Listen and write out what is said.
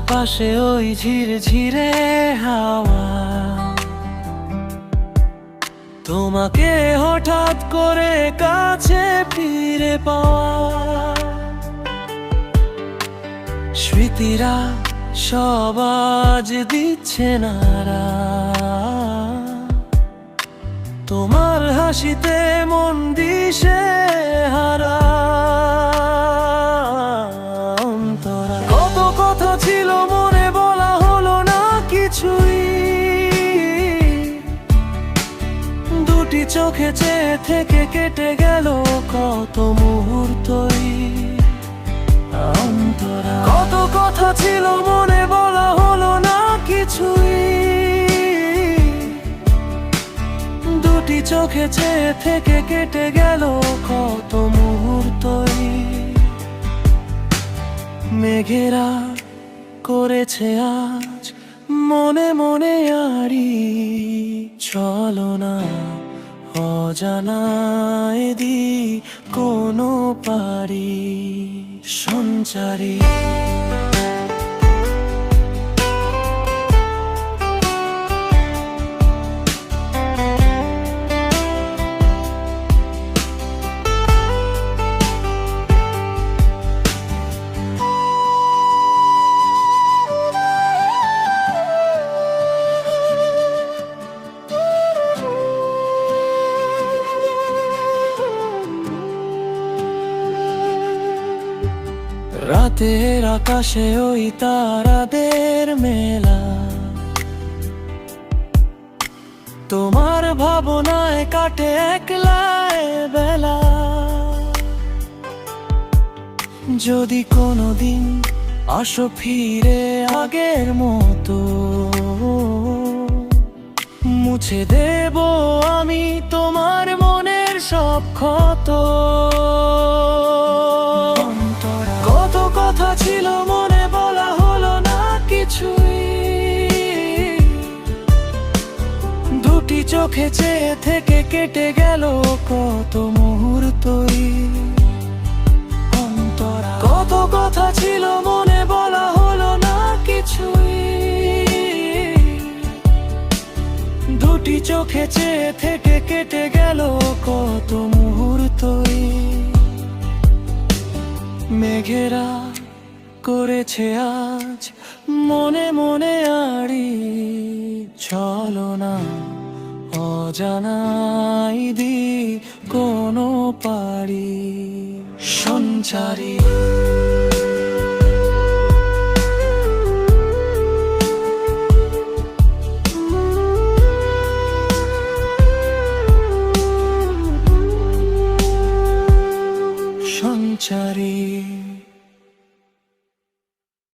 চারপাশে ওই ঝিরঝিরে হাওয়া, তোমাকে হঠাৎ করে কাছে ফিরে পাওয়া। স্মৃতিরা সব আজ দিচ্ছে নাড়া, তোমার হাসিতে মন দিশে হারা। অন্তরা কত কথা ছিল মনে বলা হলো না কিছুই, দুটি চোখে চেয়ে থেকে কেটে গেল কত মুহূর্তই। অন্তরা কত কথা ছিল মনে বলা হলো না কিছুই, দুটি চোখে চেয়ে থেকে কেটে গেল কত মুহূর্তই। মেঘেরা করেছে আজ মনে মনে আড়ি, চলো না অজানায় দি কোনো পারি। সঞ্চারী রাতের আকাশে ওই তারাদের মেলা, তোমার ভাবনায় কাটে একলাই বেলা। যদি কোনোদিন আসো ফিরে আগের মতো, মুছে দেব আমি তোমার মনের সব ক্ষত। কত কথা ছিল মনে বলা হলো না কিছুই, দুটি চোখে চেয়ে থেকে কেটে গেল কত মুহূর্তই। অন্তরা কত কথা ছিল মনে বলা হলো না কিছুই, দুটি চোখে চেয়ে থেকে কেটে গেল কত মুহূর্তই। মেঘেরা করেছে আজ মনে মনে আড়ি, চলো না অজানাই দি কোনো পারি। সঞ্চারী সঞ্চারী।